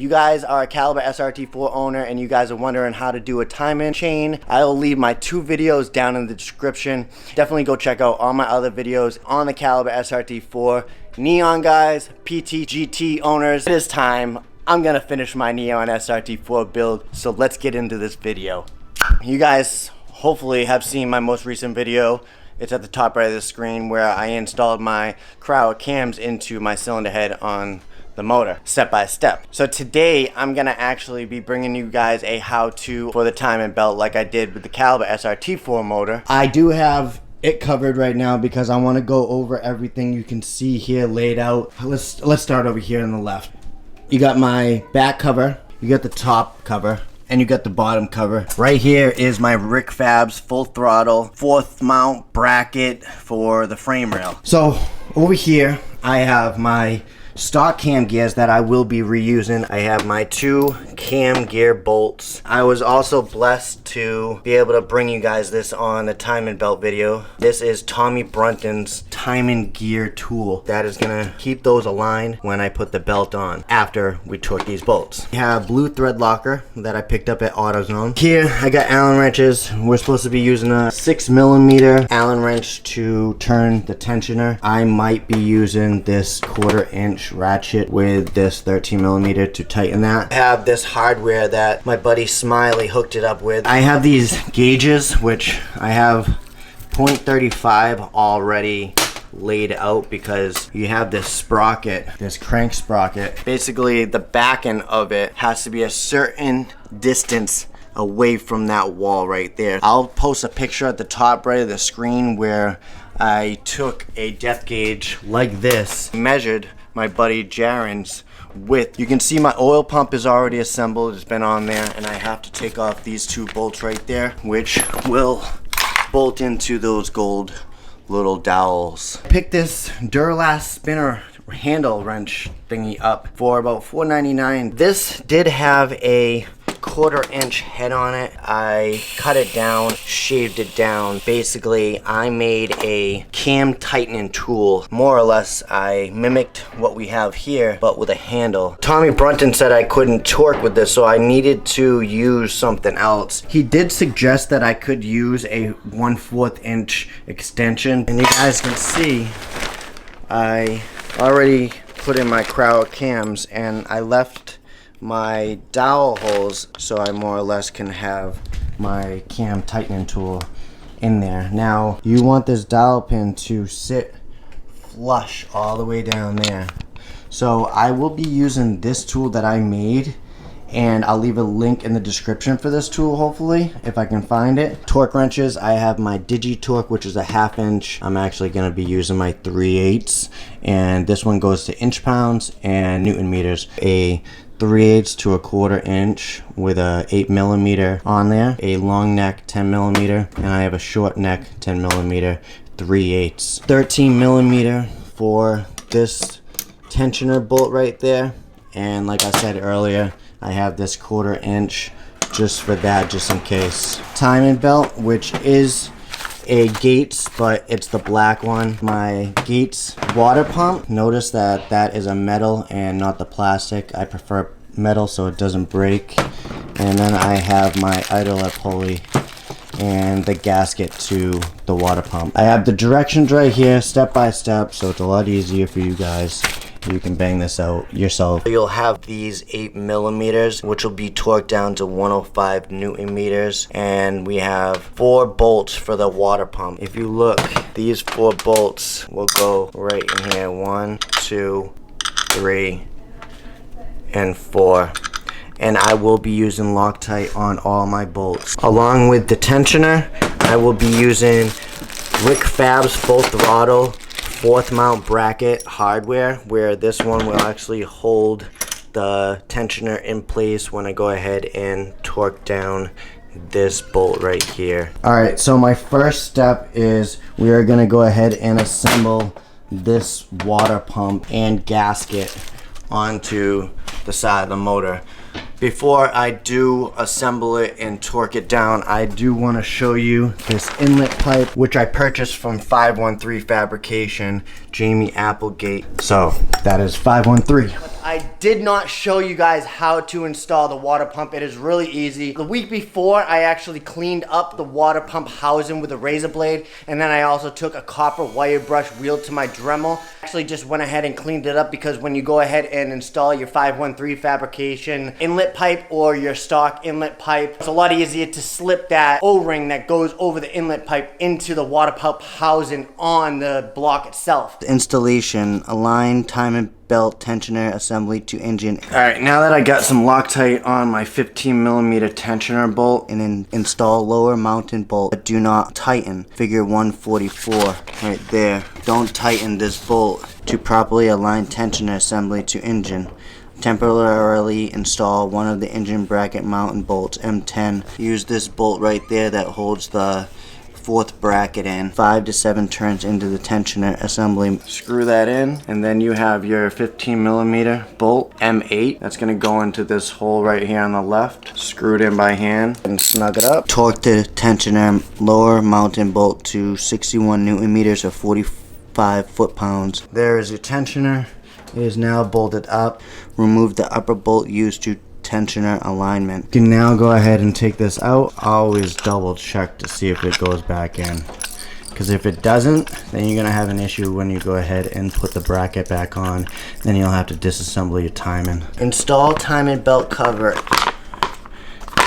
you guys are a Caliber SRT-4 owner and you guys are wondering how to do a timing chain, I'll leave my 2 videos down in the description. Definitely go check out all my other videos on the Caliber SRT-4. Neon guys, PT, GT owners, it is time. I'm gonna finish my Neon SRT-4 build, so let's get into this video. You guys hopefully have seen my most recent video. It's at the top right of the screen where I installed my crowd cams into my cylinder head on the motor, step by step. So today I'm gonna actually be bringing you guys a how-to for the timing belt like I did with the Caliber SRT-4 motor. I do have it covered right now because I want to go over everything you can see here laid out. Let's start over here on the left. You got my back cover, you got the top cover, and you got the bottom cover. Right here is my Fabz full throttle 4th mount bracket for the frame rail. So over here I have my stock cam gears that I will be reusing. I have my 2 cam gear bolts. I was also blessed to be able to bring you guys this on the timing belt video. This is Tommy Brunton's timing gear tool that is gonna keep those aligned when I put the belt on after we torque these bolts. We have blue thread locker that I picked up at AutoZone. Here I got Allen wrenches. We're supposed to be using a 6mm Allen wrench to turn the tensioner. I might be using this 1/4 inch ratchet with this 13mm to tighten that. I have this hardware that my buddy Smiley hooked it up with. I have these gauges, which I have 0.35 already laid out because you have this sprocket, this crank sprocket. Basically the back end of it has to be a certain distance away from that wall right there. I'll post a picture at the top right of the screen where I took a depth gauge like this, measured my buddy Jaren's width. You can see my oil pump is already assembled, it's been on there, and I have to take off these 2 bolts right there, which will bolt into those gold little dowels. Pick this Duralast spinner handle wrench thingy up for about $4.99. This did have a 1/4 inch head on it. I cut it down, shaved it down. Basically, I made a cam tightening tool. More or less, I mimicked what we have here, but with a handle. Tommy Brunton said I couldn't torque with this, so I needed to use something else. He did suggest that I could use a 1/4 inch extension. And you guys can see, I already put in my crowd cams and I left my dowel holes so I more or less can have my cam tightening tool in there. Now you want this dowel pin to sit flush all the way down there. So I will be using this tool that I made, and I'll leave a link in the description for this tool, hopefully, if I can find it. Torque wrenches, I have my Digitorque, which is a 1/2 inch. I'm actually gonna be using my 3/8, and this one goes to inch pounds and Newton meters. A 3/8 to a 1/4 inch with a 8mm on there, a long neck 10mm, and I have a short neck 10mm 3/8. 13mm for this tensioner bolt right there, and like I said earlier, I have this 1/4 inch just for that, just in case. Timing belt, which is a Gates, but it's the black one. My Gates water pump. Notice that that is a metal and not the plastic. I prefer metal so it doesn't break. And then I have my idler pulley and the gasket to the water pump. I have the directions right here, step by step, so it's a lot easier for you guys. You can bang this out yourself. You'll have these 8mm, which will be torqued down to 105 Newton meters, and we have 4 bolts for the water pump. If you look, these 4 bolts will go right in here. 1, 2, 3, and 4. And I will be using Loctite on all my bolts. Along with the tensioner, I will be using Fabz full throttle 4th mount bracket hardware, where this one will actually hold the tensioner in place when I go ahead and torque down this bolt right here. Alright, so my first step is we are going to go ahead and assemble this water pump and gasket onto the side of the motor. Before I do assemble it and torque it down, I do want to show you this inlet pipe, which I purchased from 513 Fabrication, Jamie Applegate. So that is 513. I did not show you guys how to install the water pump. It is really easy. The week before, I actually cleaned up the water pump housing with a razor blade, and then I also took a copper wire brush wheeled to my Dremel. Actually just went ahead and cleaned it up because when you go ahead and install your 513 fabrication inlet pipe or your stock inlet pipe, it's a lot easier to slip that O-ring that goes over the inlet pipe into the water pump housing on the block itself. The installation, align timing belt tensioner assembly to engine. All right, now that I got some Loctite on my 15mm tensioner bolt, and install lower mountain bolt, but do not tighten. Figure 144 right there. Don't tighten this bolt to properly align tensioner assembly to engine. Temporarily install one of the engine bracket mountain bolts, M10. Use this bolt right there that holds the fourth bracket in. 5 to 7 turns into the tensioner assembly. Screw that in, and then you have your 15mm bolt, M8. That's gonna go into this hole right here on the left. Screw it in by hand and snug it up. Torque the tensioner lower mountain bolt to 61 Newton meters or 45 foot-pounds. There is your tensioner. It is now bolted up. Remove the upper bolt used to tensioner alignment. You can now go ahead and take this out. Always double check to see if it goes back in, because if it doesn't, then you're gonna have an issue when you go ahead and put the bracket back on. Then you'll have to disassemble your timing. Install timing belt cover,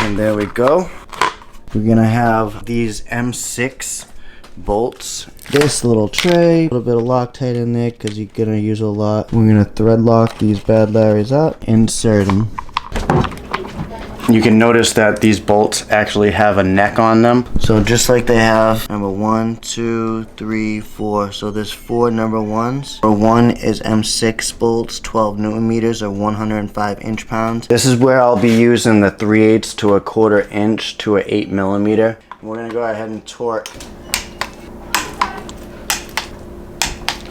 and there we go. We're gonna have these M6 bolts. This little tray, a little bit of Loctite in there because you're gonna use a lot. We're gonna thread lock these bad Larrys up, insert them. You can notice that these bolts actually have a neck on them. So just like they have number 1, 2, 3, 4. So there's 4 number 1s. Number 1 is M6 bolts, 12 Newton meters or 105 inch-pounds. This is where I'll be using the 3/8 to a 1/4 inch to a 8mm. We're gonna go ahead and torque.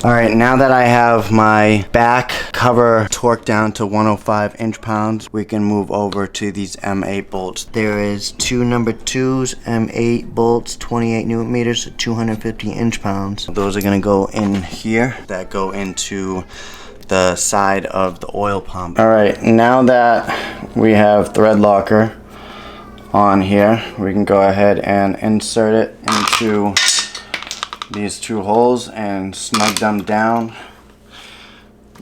Alright, now that I have my back cover torqued down to 105 inch-pounds, we can move over to these M8 bolts. There is 2 number 2s, M8 bolts, 28 Newton meters, 250 inch-pounds. Those are going to go in here, that go into the side of the oil pump. Alright, now that we have thread locker on here, we can go ahead and insert it into these 2 holes and snug them down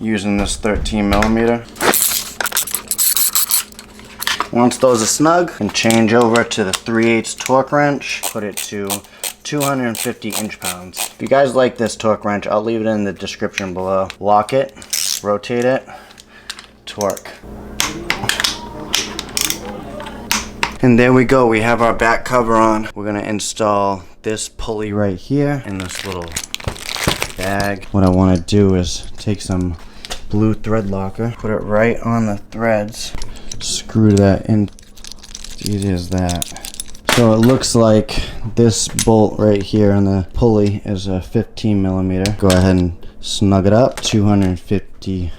using this 13mm. Once those are snug, you can change over to the 3/8 torque wrench, put it to 250 inch-pounds. If you guys like this torque wrench, I'll leave it in the description below. Lock it, rotate it, torque. And there we go, we have our back cover on. We're gonna install this pulley right here in this little bag. What I wanna do is take some blue thread locker, put it right on the threads, screw that in, as easy as that. So it looks like this bolt right here on the pulley is a 15mm. Go ahead and snug it up, 250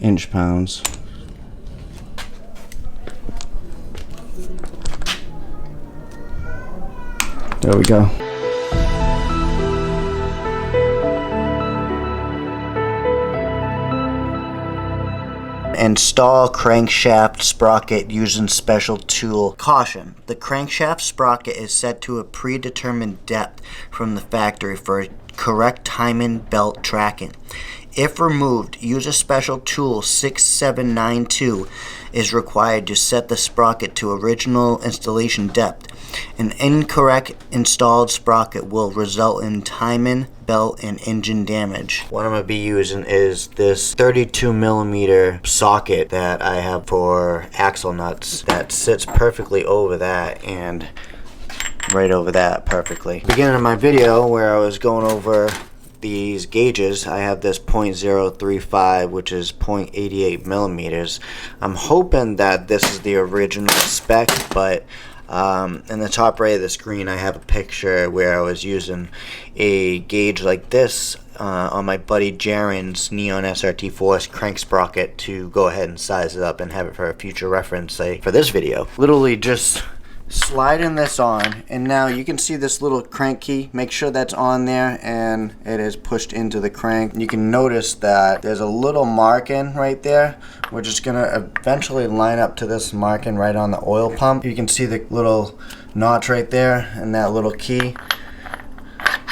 inch-pounds. There we go. Install crankshaft sprocket using special tool. Caution: the crankshaft sprocket is set to a predetermined depth from the factory for correct timing belt tracking. If removed, use a special tool. 6792 is required to set the sprocket to original installation depth. An incorrect installed sprocket will result in timing, belt, and engine damage. What I'm going to be using is this 32mm socket that I have for axle nuts that sits perfectly over that and right over that perfectly. Beginning of my video where I was going over these gauges, I have this .035, which is 0.88 millimeters. I'm hoping that this is the original spec, but in the top right of the screen I have a picture where I was using a gauge like this on my buddy Jaren's Neon SRT-4 crank sprocket to go ahead and size it up and have it for a future reference, say for this video. Literally just sliding this on, and now you can see this little crank key. Make sure that's on there and it is pushed into the crank. You can notice that there's a little marking right there. We're just gonna eventually line up to this marking right on the oil pump. You can see the little notch right there and that little key.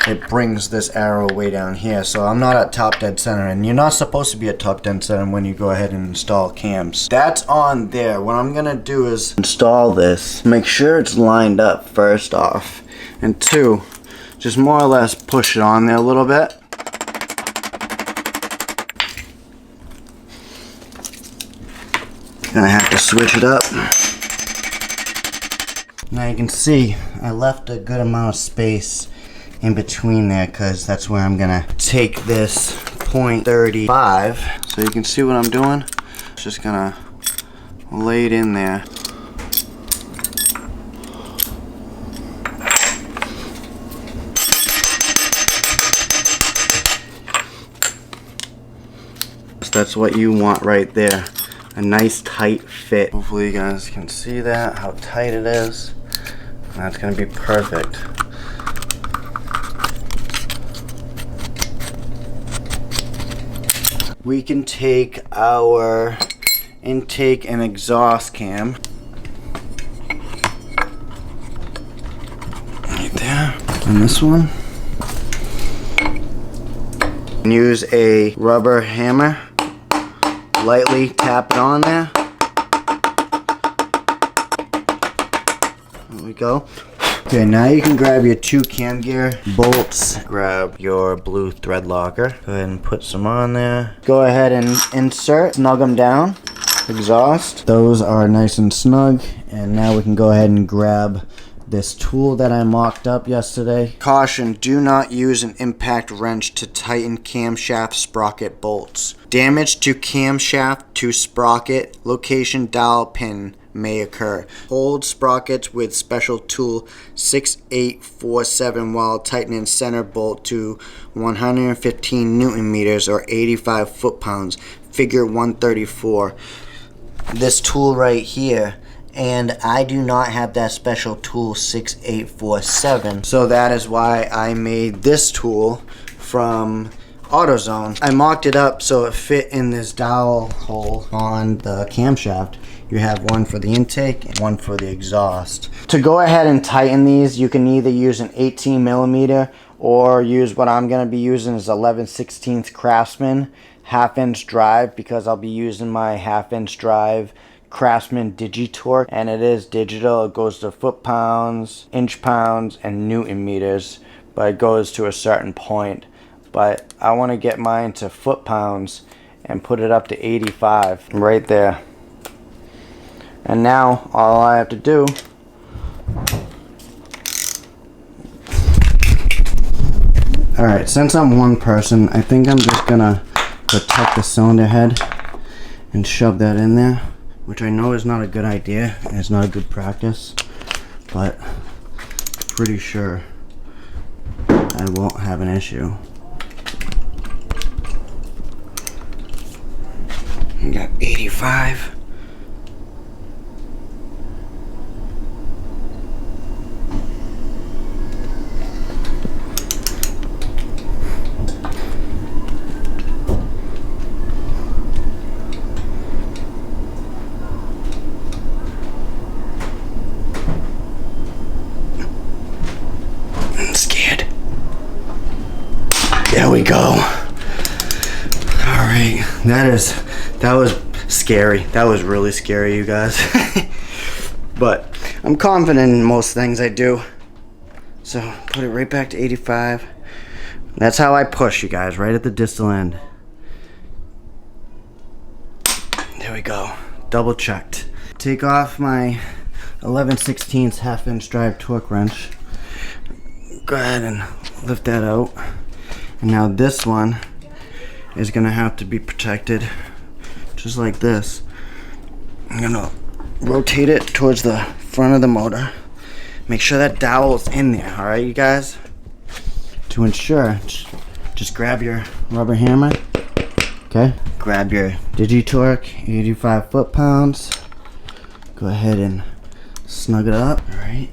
It brings this arrow way down here, so I'm not at top dead center, and you're not supposed to be at top dead center when you go ahead and install cams. That's on there. What I'm gonna do is install this. Make sure it's lined up first off, and two, just more or less push it on there a little bit. Gonna have to switch it up. Now you can see I left a good amount of space in between there, because that's where I'm gonna take this .35. So you can see what I'm doing. Just gonna lay it in there. So that's what you want right there. A nice tight fit. Hopefully you guys can see that, how tight it is. That's gonna be perfect. We can take our intake and exhaust cam right there, and this one. And use a rubber hammer, lightly tap it on there. There we go. Okay, now you can grab your 2 cam gear bolts, grab your blue thread locker, go ahead and put some on there. Go ahead and insert, snug them down, exhaust. Those are nice and snug, and now we can go ahead and grab this tool that I mocked up yesterday. Caution, do not use an impact wrench to tighten camshaft sprocket bolts. Damage to camshaft to sprocket location dowel pin may occur. Hold sprockets with special tool 6847 while tightening center bolt to 115 Newton meters or 85 foot-pounds. Figure 134. This tool right here, and I do not have that special tool 6847, so that is why I made this tool from AutoZone. I mocked it up so it fit in this dowel hole on the camshaft. You have one for the intake and one for the exhaust. To go ahead and tighten these, you can either use an 18mm or use what I'm going to be using is 11/16 Craftsman half-inch drive, because I'll be using my half-inch drive Craftsman Digitorque, and it is digital. It goes to foot-pounds, inch-pounds, and Newton meters, but it goes to a certain point. But I want to get mine to foot-pounds and put it up to 85 right there. And now all I have to do alright, since I'm one person, I think I'm just gonna protect the cylinder head and shove that in there, which I know is not a good idea and it's not a good practice, but pretty sure I won't have an issue. We got 85. There we go. Alright, that was scary. That was really scary, you guys. But I'm confident in most things I do. So put it right back to 85. That's how I push, you guys, right at the distal end. There we go. Double checked. Take off my 11/16 half-inch drive torque wrench. Go ahead and lift that out. And now this one is gonna have to be protected just like this. I'm gonna rotate it towards the front of the motor. Make sure that dowel is in there, all right, you guys? To ensure, just grab your rubber hammer, okay? Grab your Digitorque, 85 foot-pounds. Go ahead and Snug it up. All right.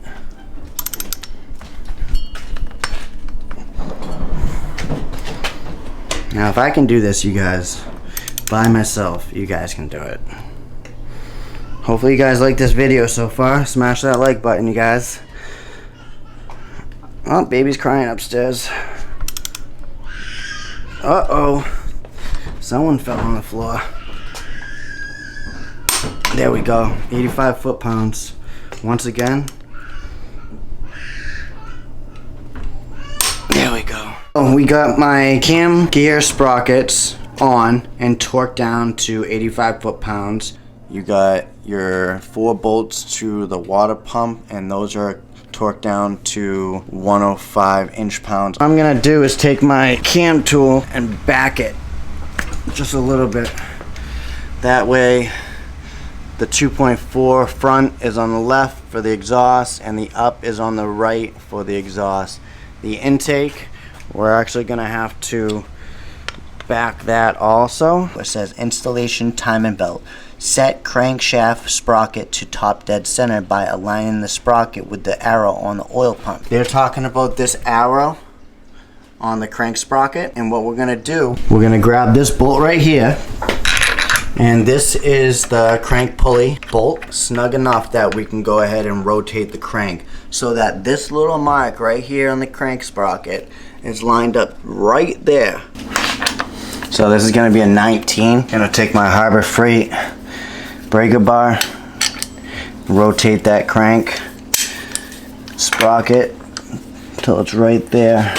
Now if I can do this, you guys, by myself, you guys can do it. Hopefully you guys like this video so far. Smash that like button, you guys. Oh, baby's crying upstairs. Uh-oh. Someone fell on the floor. There we go. 85 foot-pounds. Once again. There we go. Oh, we got my cam gear sprockets on and torqued down to 85 foot-pounds. You got your 4 bolts to the water pump, and those are torqued down to 105 inch-pounds. What I'm gonna do is take my cam tool and back it just a little bit. That way the 2.4 front is on the left for the exhaust and the up is on the right for the exhaust. The intake, we're actually gonna have to back that also. It says installation timing belt. Set crankshaft sprocket to top dead center by aligning the sprocket with the arrow on the oil pump. They're talking about this arrow on the crank sprocket, and what we're gonna do, we're gonna grab this bolt right here, and this is the crank pulley bolt, snug enough that we can go ahead and rotate the crank so that this little mark right here on the crank sprocket is lined up right there. So this is gonna be a 19. Gonna take my Harbor Freight breaker bar, rotate that crank sprocket till it's right there.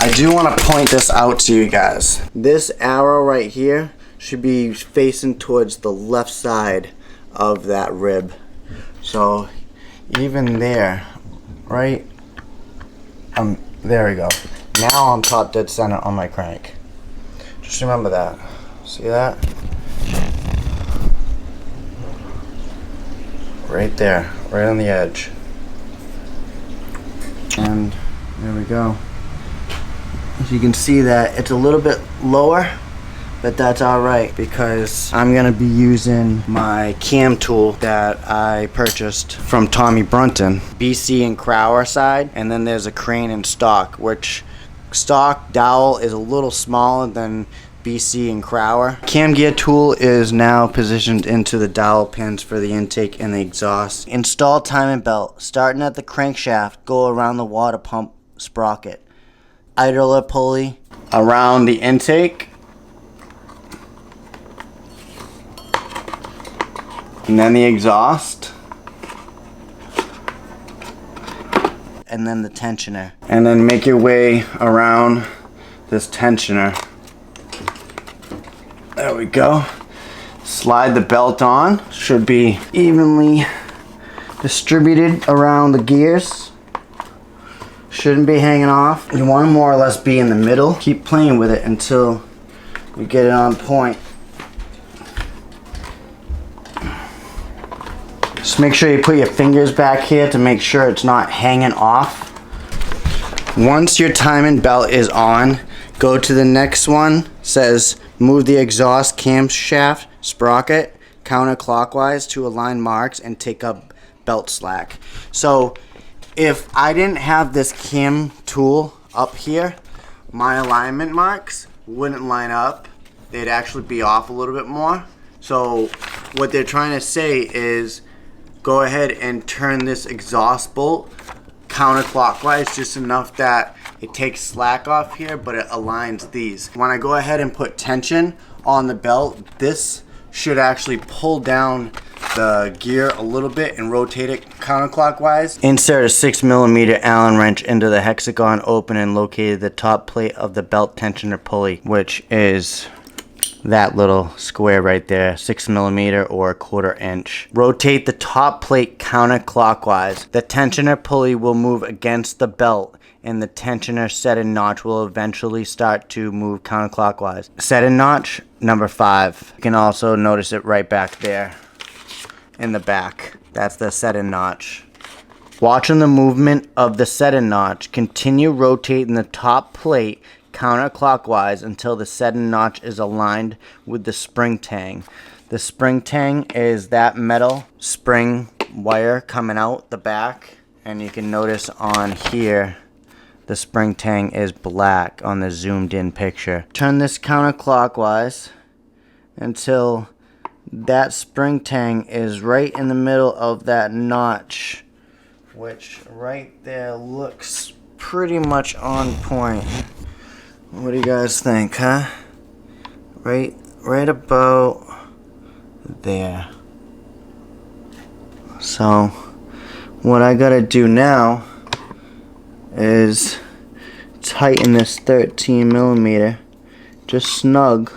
I do want to point this out to you guys. This arrow right here should be facing towards the left side of that rib. So even there, right? There we go. Now I'm top dead center on my crank. Just remember that. See that? Right there, right on the edge. And there we go. As you can see that it's a little bit lower, but that's alright because I'm gonna be using my cam tool that I purchased from Tommy Brunton, BC and Crower side, and then there's a Crane and stock, which stock dowel is a little smaller than BC and Crower. Cam gear tool is now positioned into the dowel pins for the intake and the exhaust. Install timing belt. Starting at the crankshaft, go around the water pump sprocket. Idler pulley around the intake. And then the exhaust. And then the tensioner. And then make your way around this tensioner. There we go. Slide the belt on. Should be evenly distributed around the gears. Shouldn't be hanging off. You want to more or less be in the middle. Keep playing with it until you get it on point. Just make sure you put your fingers back here to make sure it's not hanging off. Once your timing belt is on, go to the next one. It says move the exhaust camshaft sprocket counterclockwise to align marks and take up belt slack. So if I didn't have this cam tool up here, my alignment marks wouldn't line up. They'd actually be off a little bit more. So what they're trying to say is go ahead and turn this exhaust bolt counterclockwise just enough that it takes slack off here, but it aligns these. When I go ahead and put tension on the belt, this should actually pull down the gear a little bit and rotate it counterclockwise. Insert a 6mm Allen wrench into the hexagon opening located at the top plate of the belt tensioner pulley, which is that little square right there, 6mm or 1/4 inch. Rotate the top plate counterclockwise. The tensioner pulley will move against the belt and the tensioner setting notch will eventually start to move counterclockwise. Setting notch number 5. You can also notice it right back there in the back. That's the setting notch. Watching the movement of the setting notch, continue rotating the top plate counterclockwise until the said notch is aligned with the spring tang. The spring tang is that metal spring wire coming out the back, and you can notice on here the spring tang is black on the zoomed in picture. Turn this counterclockwise until that spring tang is right in the middle of that notch, which right there looks pretty much on point. What do you guys think, huh? Right about there. So what I gotta do now is tighten this 13 millimeter just snug.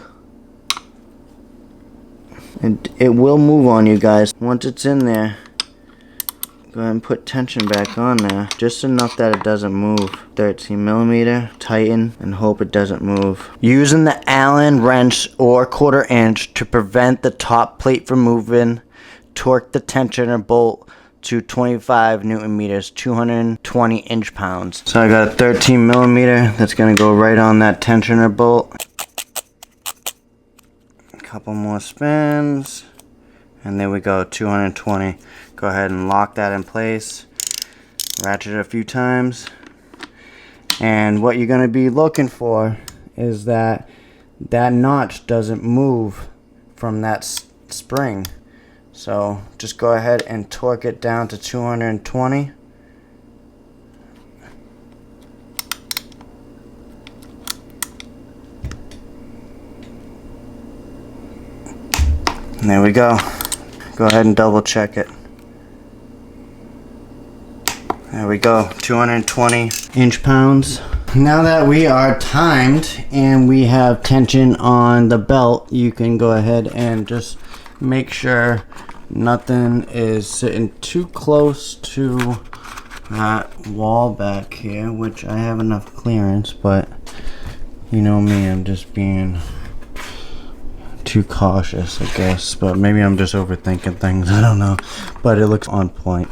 And it will move on you guys. Once it's in there, go ahead and put tension back on there, just enough that it doesn't move. 13 millimeter, tighten, and hope it doesn't move. Using the Allen wrench or 1/4 inch to prevent the top plate from moving, torque the tensioner bolt to 25 Newton meters, 220 inch-pounds. So I got a 13 millimeter that's gonna go right on that tensioner bolt. A couple more spins, and there we go, 220. Go ahead and lock that in place, ratchet it a few times, and what you're going to be looking for is that notch doesn't move from that spring. So just go ahead and torque it down to 220. And there we go. Go ahead and double check it. There we go, 220 inch-pounds. Now that we are timed and we have tension on the belt, you can go ahead and just make sure nothing is sitting too close to that wall back here, which I have enough clearance, but you know me, I'm just being too cautious, I guess. But maybe I'm just overthinking things, I don't know. But it looks on point.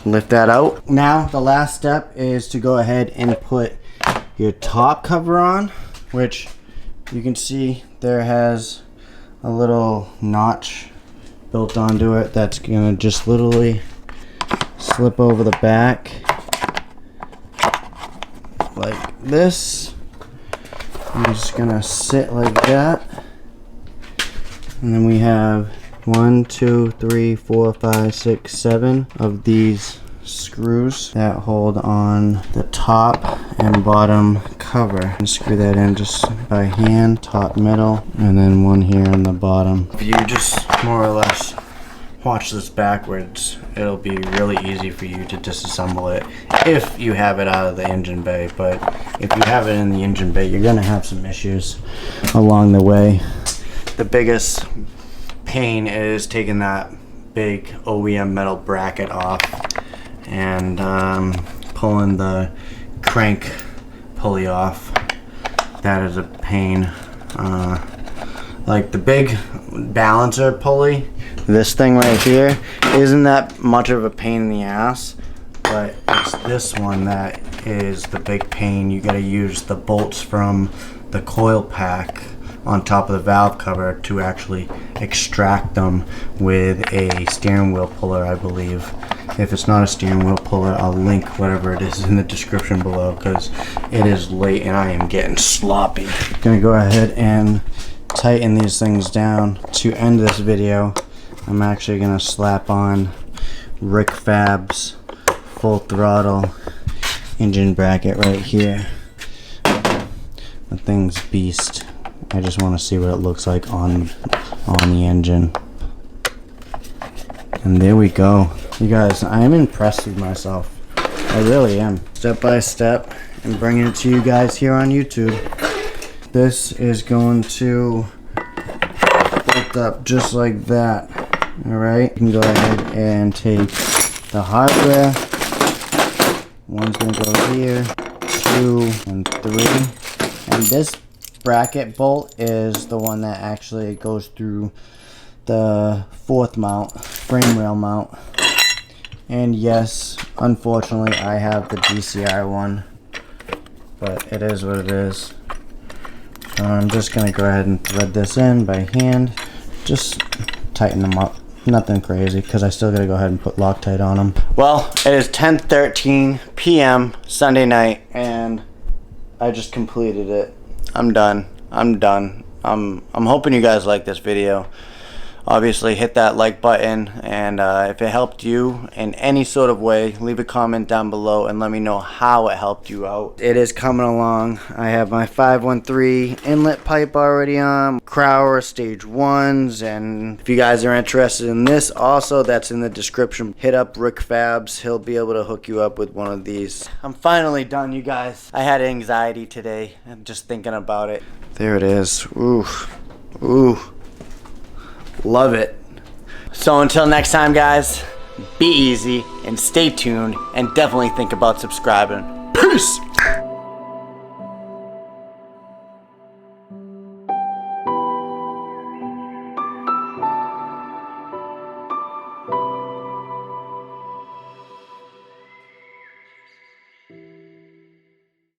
Lift that out. Now the last step is to go ahead and put your top cover on, which you can see there has a little notch built onto it that's gonna just literally slip over the back like this. I'm just gonna sit like that, and then we have 1, 2, 3, 4, 5, 6, 7 of these screws that hold on the top and bottom cover. And screw that in just by hand, top, middle, and then one here on the bottom. If you just more or less watch this backwards, it'll be really easy for you to disassemble it if you have it out of the engine bay. But if you have it in the engine bay, you're gonna have some issues along the way. The biggest pain is taking that big OEM metal bracket off and pulling the crank pulley off. That is a pain. Like the big balancer pulley, this thing right here isn't that much of a pain in the ass, but it's this one that is the big pain. You gotta use the bolts from the coil pack on top of the valve cover to actually extract them with a steering wheel puller, I believe. If it's not a steering wheel puller, I'll link whatever it is in the description below, because it is late and I am getting sloppy. Gonna go ahead and tighten these things down. To end this video, I'm actually gonna slap on Rick Fabz full throttle engine bracket right here. The thing's beast. I just want to see what it looks like on the engine. And there we go. You guys, I am impressed with myself. I really am. Step by step and bringing it to you guys here on YouTube. This is going to bolt up just like that. Alright, you can go ahead and take the hardware. One's going to go here, 2 and 3. And this bracket bolt is the one that actually goes through the 4th mount, frame rail mount. And yes, unfortunately I have the DCI one, but it is what it is. I'm just gonna go ahead and thread this in by hand. Just tighten them up. Nothing crazy, because I still gotta go ahead and put Loctite on them. Well, it is 10:13 p.m. Sunday night, and I just completed it. I'm done. I'm hoping you guys like this video. Obviously, hit that like button, and if it helped you in any sort of way, leave a comment down below and let me know how it helped you out. It is coming along. I have my 513 inlet pipe already on, Crower stage 1s, and if you guys are interested in this also, that's in the description. Hit up Rick Fabz. He'll be able to hook you up with one of these. I'm finally done, you guys. I had anxiety today. I'm just thinking about it. There it is. Ooh. Ooh. Love it. So until next time, guys, be easy and stay tuned, and definitely think about subscribing. Peace!